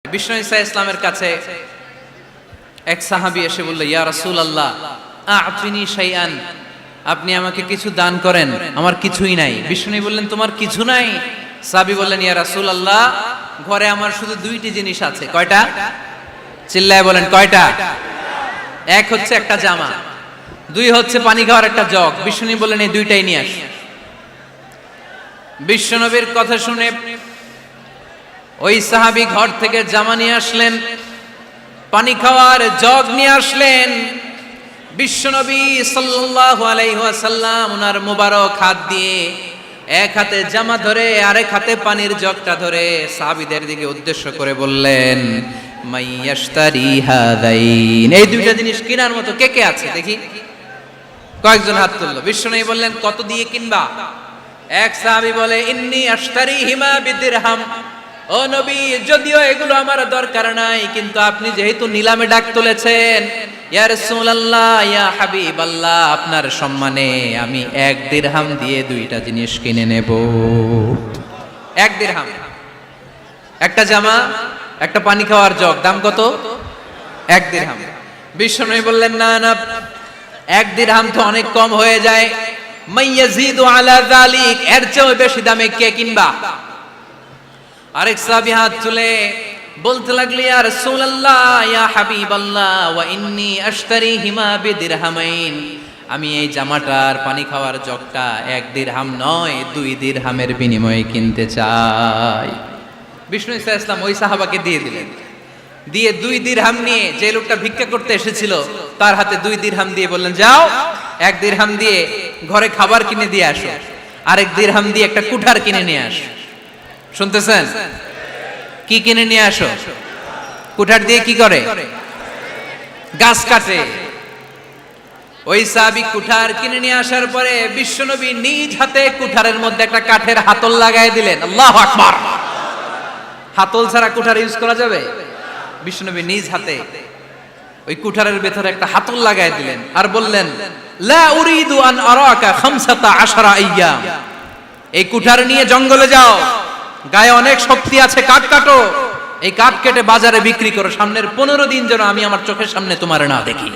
বিষ্ণু ঈসা ইসলামের কাছে এক সাহাবী এসে বলল, ইয়া রাসূলুল্লাহ আ'তিনি শাইআন, আপনি আমাকে কিছু দান করেন, আমার কিছুই নাই। বিষ্ণু বললেন, তোমার কিছু নাই? সাহাবী বললেন, ইয়া রাসূলুল্লাহ ঘরে আমার শুধু দুইটি জিনিস আছে। কয়টা? চিল্লায় বলেন, কয়টা? এক হচ্ছে একটা জামা, দুই হচ্ছে পানি খাওয়ার একটা জগ। বিষ্ণু বললেন, এই দুইটাই নিয়ে আস। বিশ্বনবীর কথা শুনে ওই সাহাবী ঘর থেকে জামা নিয়ে আসলেন, পানি খাওয়ার জগ নিয়ে আসলেন। বিশ্বনবী সাল্লাল্লাহু আলাইহি ওয়াসাল্লাম ওনার মোবারক হাত দিয়ে এক হাতে জামা ধরে আরেক হাতে পানির জগটা ধরে সাহাবীদের দিকে উদ্দেশ্য করে বললেন, মাইয়াশতারি হাদাইন, এই দুইটা জিনিস কেনার মতো কে কে আছে দেখি? কয়েকজন হাত তুললো। বিশ্বনবী বললেন, কত দিয়ে কিনবা? এক সাহাবী বলে, ইন্নী আশতারিহিমা বিদিরহাম, ও নবী যদিও এগুলো আমার দরকার নাই, কিন্তু আপনি যেহেতু নিলামে ডাক তুলেছেন, ইয়া রাসূলুল্লাহ ইয়া হাবিবাল্লাহ, আপনার সম্মানে আমি 1 দিরহাম দিয়ে দুইটা জিনিস কিনে নেব। 1 দিরহাম, একটা জামা, একটা পানি খাওয়ার জগ, দাম কত? 1 দিরহাম। বিশ্বনবী বললেন, না না, 1 দিরহাম তো অনেক কম হয়ে যায়, মাইয়াজিদু আলা যালিক, এর চেয়ে বেশি দামে কে কিনবা? আরেক সাহাবী হাত তুলে বলতে লাগলো, ইয়া রাসূলুল্লাহ ইয়া হাবিবাল্লাহ ওয়া ইন্নী আশতারিহিমা বিদিরহামাইন, আমি এই জামাটার পানি খাওয়ার জগটা 1 দিরহাম নয় 2 দিরহামের বিনিময়ে কিনতে চাই। বিষ্ণু ঈসা ইসলাম ওই সাহাবাকে দিয়ে দিলেন। দিয়ে 2 দিরহাম নিয়ে যে লোকটা ভিক্ষা করতে এসেছিল তার হাতে 2 দিরহাম দিয়ে বললেন, যাও 1 দিরহাম দিয়ে ঘরে খাবার কিনে দিয়ে আসো, আরেক দিরহাম দিয়ে একটা কুঠার কিনে নিয়ে আসো। শুনতেছেন? কি কিনে নিয়ে আসো? কুঠার দিয়ে কি করে? গাছ কাটে। ওই সাহাবী কুঠার কিনে নিয়ে আসার পরে বিশ্বনবী নিজ হাতে কুঠারের মধ্যে একটা কাঠের হাতল লাগাই দিলেন। আল্লাহু আকবার! হাতল ছাড়া কুঠার ইউজ করা যাবে? বিশ্বনবী নিজ হাতে ওই কুঠারের ভেতরে একটা হাতল লাগাই দিলেন আর বললেন, লা উরিদু আন আরাকা 15 আইয়াম, এই কুঠার নিয়ে জঙ্গলে যাও, গায়ে অনেক শক্তি আছে, কাঠ কাটো, এই কাঠ কেটে বাজারে বিক্রি করো, সামনের 15 দিন যেন আমি আমার চোখের সামনে তোমার না দেখি।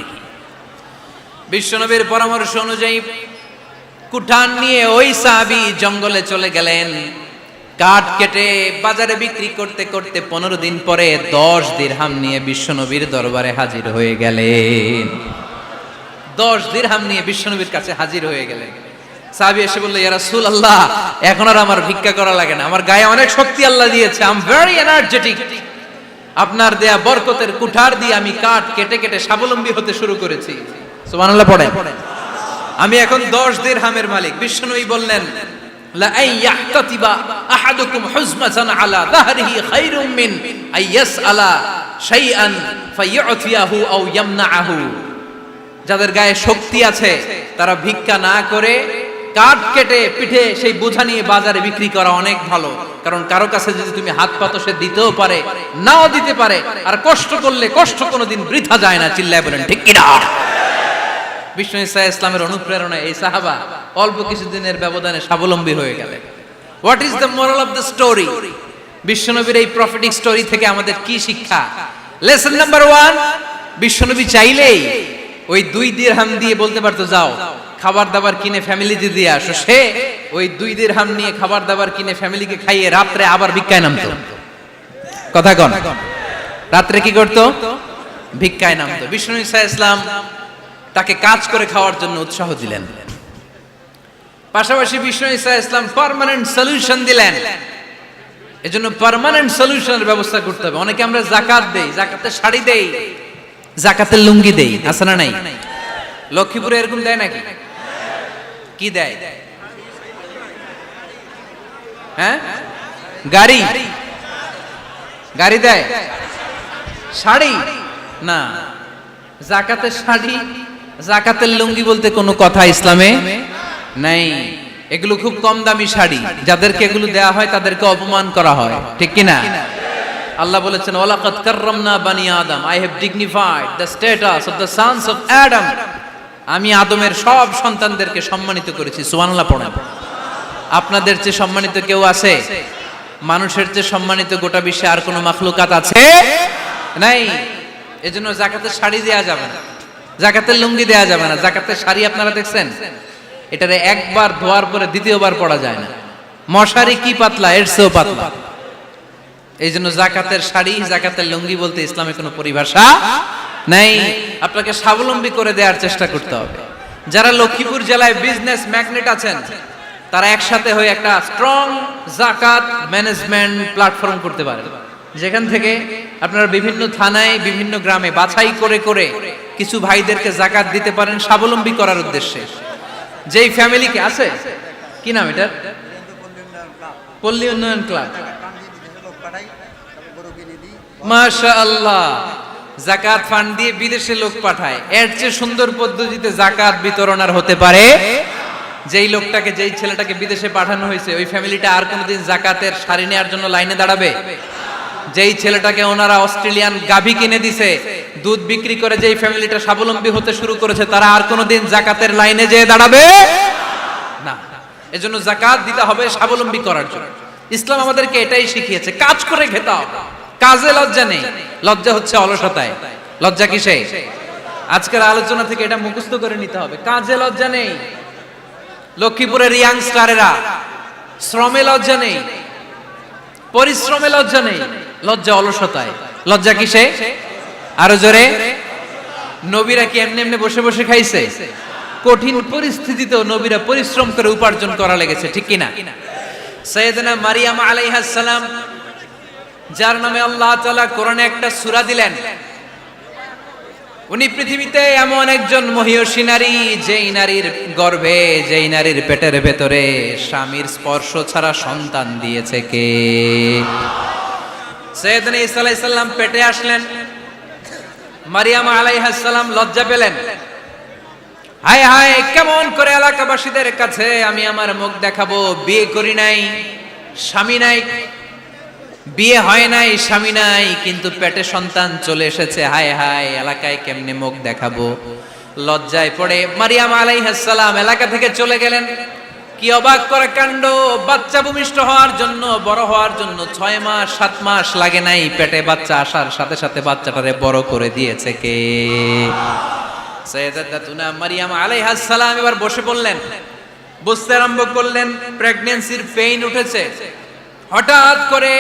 বিশ্বনবীর পরামর্শ অনুযায়ী কুঠার নিয়ে ওই সাহাবী জঙ্গলে চলে গেলেন। কাঠ কেটে বাজারে বিক্রি করতে করতে 15 দিন পরে 10 দিরহাম নিয়ে বিশ্বনবীর দরবারে হাজির হয়ে গেলেন। 10 দিরহাম নিয়ে বিশ্বনবীর কাছে হাজির হয়ে গেলেন। সাহাবী এসে বলল, ইয়া রাসূলুল্লাহ এখন আর আমার ভিক্ষা করা লাগে না, আমার গায়ে অনেক শক্তি আল্লাহ দিয়েছে, আই এম ভেরি এনার্জেটিক, আপনার দেয়া বরকতের কুঠার দিয়ে আমি কাঠ কেটে কেটে স্বাবলম্বী হতে শুরু করেছি। সুবহানাল্লাহ পড়েন। আমি এখন 10 দিরহামের মালিক। বিশ্বনবী বললেন, লা আইয়াহতাতিবা আহাদুকুম হুজমাতান আলা যাহরিহি খায়রুম মিন আইয়াসআলা শাইআন ফায়ু'তিয়াহু আও ইয়ামনাহু, যাদের গায়ে শক্তি আছে তারা ভিক্ষা না করে কাঠ কেটে পিঠে সেই বোঝা নিয়ে বাজারে বিক্রি করা অনেক ভালো, কারণ কারো কাছে যদি তুমি হাত পাতো সে দিতেও পারে নাও দিতে পারে, আর কষ্ট করলে কষ্ট কোনোদিন বৃথা যায় না। চিল্লায় বলেন ঠিক কিনা? বিষ্ণু ঈসা ইসলামের অনুপ্রেরণায় এই সাহাবা অল্প কিছুদিনের ব্যবধানে স্বাবলম্বী হয়ে গেলেন। What is the moral of the story? বিশ্বনবীর এই প্রফেটিক স্টোরি থেকে আমাদের কি শিক্ষা? লেসন নাম্বার 1, বিশ্বনবী চাইলেই ওই 2 দিরহাম দিয়ে বলতে পারতো, যাও খাবার দাবার কিনে ফ্যামিলিতে দিয়ে আসো। সে ওই 2 দিরহাম নিয়ে খাবার দাবার কিনে ফ্যামিলিকে খাইয়ে রাত্রে আবার ভিক্ষায় নামতো। কথা কন, রাত্রে কি করতো? ভিক্ষায় নামতো। বিষ্ণু ঈসা ইসলাম তাকে কাজ করে খাওয়ার জন্য উৎসাহ দিলেন। পাশাপাশি বিষ্ণু ঈসা ইসলাম পার্মানেন্ট সলিউশন দিলেন। এজন্য পার্মানেন্ট সলিউশনের ব্যবস্থা করতে হবে। অনেকে আমরা যাকাত দেই, যাকাতের শাড়ি দেই, যাকাতের লুঙ্গি দেই, আছে না নাই? লক্ষ্মীপুরে এরকম দেয় নাকি? কি দেয়? হ্যাঁ, গাড়ি, গাড়ি দেয়, শাড়ি না। যাকাতের শাড়ি, যাকাতের লুঙ্গি বলতে কোনো কথা ইসলামে নাই। এগুলো খুব কম দামি শাড়ি, যাদেরকে এগুলো দেয়া হয় তাদেরকে অপমান করা হয়, ঠিক কিনা? আল্লাহ বলেছেন, ওয়ালাকাদ কাররামনা বানি আদম, I have dignified the status of the sons of Adam, আমি আদমের সব সন্তানদেরকে সম্মানিত করেছি। সুবহানাল্লাহ পড়েন। আপনাদের চেয়ে সম্মানিত কেউ আছে? মানুষের চেয়ে সম্মানিত গোটা বিশ্বে আর কোনো মাখলুকাত আছে নাই। এজন্য যাকাতের শাড়ি দেয়া যাবে না, যাকাতের লুঙ্গি দেয়া যাবে না। যাকাতের শাড়ি আপনারা দেখছেন, এটারে একবার ধোয়ার পরে দ্বিতীয়বার পরা যায় না। মশারি কি পাতলা, এর চেয়েও পাতলা। এই জন্য যাকাতের শাড়ি, যাকাতের লুঙ্গি বলতে ইসলামে কোনো পরিভাষা নাই। আপনাকে স্বাবলম্বী করে দেওয়ার চেষ্টা করতে হবে। যারা লক্ষ্মীপুর জেলায় বিজনেস ম্যাগনেট আছেন, তারা একসাথে হয়ে একটা স্ট্রং যাকাত ম্যানেজমেন্ট প্ল্যাটফর্ম করতে পারেন, যেখান থেকে আপনারা বিভিন্ন থানায়, বিভিন্ন গ্রামে বাছাই করে করে কিছু ভাইদেরকে যাকাত দিতে পারেন স্বাবলম্বী করার উদ্দেশ্যে। যেই ফ্যামিলিকে আছে, কি নাম এটার, পল্লী উন্নয়ন ক্লাব, মাশাআল্লাহ, যাকাত ফান্ড দিয়ে বিদেশে লোক পাঠায়। এর চেয়ে সুন্দর পদ্ধতিতে যাকাত বিতরণ আর হতে পারে? যেই লোকটাকে, যেই ছেলেটাকে বিদেশে পাঠানো হয়েছে, ওই ফ্যামিলিটা আর কোনোদিন যাকাতের শাড়ি নেওয়ার জন্য লাইনে দাঁড়াবে? যেই ছেলেটাকে ওনারা অস্ট্রেলিয়ান গাভী কিনে দিছে, দুধ বিক্রি করে যেই ফ্যামিলিটা স্বাবলম্বী হতে শুরু করেছে, তারা আর কোনোদিন যাকাতের লাইনে যেয়ে দাঁড়াবে না। এজন্য যাকাত দিতে হবে স্বাবলম্বী করার জন্য। ইসলাম আমাদেরকে এটাই শিখিয়েছে, কাজ করে খেতে হবে। কাজে লজ্জা নেই, লজ্জা হচ্ছে অলসতায়। লজ্জা কিসে? আজকের আলোচনা থেকে এটা মুখস্থ করে নিতে হবে, কাজে লজ্জা নেই। লক্ষ্মীপুরের ইয়াংস্টারেরা শ্রমে লজ্জা নেই, পরিশ্রমে লজ্জা নেই, লজ্জা অলসতায়। লজ্জা কিসে? আরো জোরে। নবীরা কি এমনি এমনি বসে বসে খাইছে? কঠিন পরিস্থিতিতেও নবীরা পরিশ্রম করে উপার্জন করা লেগেছে, ঠিক কিনা? সাইয়েদনা মারিয়াম আলাইহিস সালাম, যার নামে আল্লাহ তাআলা কোরআনে একটা সূরা দিলেন, উনি পৃথিবীতে এমন একজন মহিয়সী নারী, যেই নারীর গর্ভে, যেই নারীর পেটের ভেতরে স্বামীর স্পর্শ ছাড়া সন্তান দিয়েছে কে? সাইয়েদনা ঈসা আলাইহিস সালাম পেটে আসলেন। মারিয়াম আলাইহিস সালাম লজ্জা পেলেন। হায় হায়, কেমন করে এলাকাবাসীদের কাছে আমি আমার মুখ দেখাবো? বিয়ে করি নাই, স্বামী নাই, বিয়ে হয় নাই, স্বামী নাই, কিন্তু পেটে সন্তান চলে এসেছে। হায় হায়, এলাকায় কেমনে মুখ দেখাবো? লজ্জায় পড়ে মারিয়াম আলাইহিস সালাম এলাকা থেকে চলে গেলেন। কি অবাক করা কাণ্ড! বাচ্চা ভূমিষ্ঠ হওয়ার জন্য, বড় হওয়ার জন্য 6 মাস 7 মাস লাগে নাই, পেটে বাচ্চা আসার সাথে সাথে বাচ্চাটারে বড় করে দিয়েছে কে? সাইয়েদাতুনা মারিয়াম আলাইহিস সালাম এবার বসে পড়লেন, বুঝতে আরম্ভ করলেন প্রেগন্যান্সির পেইন উঠেছে। হঠাৎ করে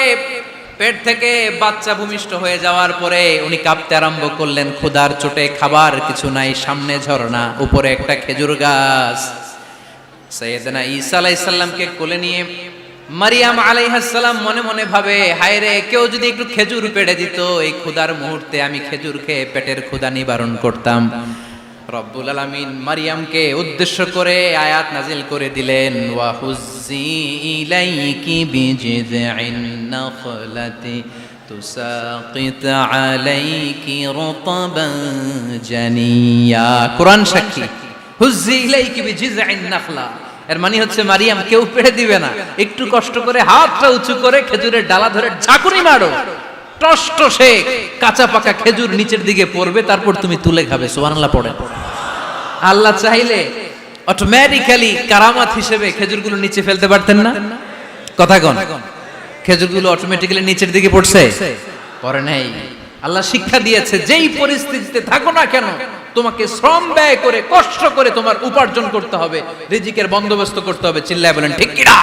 পেট থেকে বাচ্চা ভূমিষ্ঠ হয়ে যাওয়ার পরে উনি কাঁপতে আরম্ভ করলেন। ক্ষুধার চোটে খাবার কিছু নাই, সামনে ঝর্ণা, উপরে একটা খেজুর গাছ। সাইয়েদনা ঈসা আলাইহিস সালামকে কোলে নিয়ে মারিয়াম আলাইহিস সালাম মনে মনে ভাবে, হায় রে, কেউ যদি একটু খেজুর পেড়ে দিত, এই ক্ষুধার মুহূর্তে আমি খেজুর খেয়ে পেটের ক্ষুধা নিবারণ করতাম। রব্বুল আলামিন মারিয়ামকে উদ্দেশ্য করে আয়াত নাজিল করে দিলেন, ওয়া হুজ্জি ইলাইকি বিজিযিন নাখলাতি তুসাকিত আলাইকি রুতাবান জানিয়া। কোরআন সাক্ষী, হুজ্জি ইলাইকি বিজিযিন নাখলা, এর মানে হচ্ছে মারিয়াম, কেউ পেড়ে দিবে না, একটু কষ্ট করে হাতটা উঁচু করে খেজুরের ডালা ধরে ঝাঁকুনি মারো, টসটসে কাঁচা পাকা খেজুর নিচের দিকে পড়বে, তারপর তুমি তুলে খাবে। সুবহানাল্লাহ পড়েন। আল্লাহ চাইলে অটোমেটিক্যালি কারামাত হিসেবে খেজুরগুলো নিচে ফেলতে পারতেন না? কথা কোন? খেজুরগুলো অটোমেটিক্যালি নিচের দিকে পড়ছে? পড়ে নাই। আল্লাহ শিক্ষা দিয়েছে, যেই পরিস্থিতিতে থাকো না কেন, তোমাকে শ্রম ব্যয় করে, কষ্ট করে তোমার উপার্জন করতে হবে, রিজিকের বন্দোবস্ত করতে হবে। চিল্লায় বলেন ঠিক কিনা?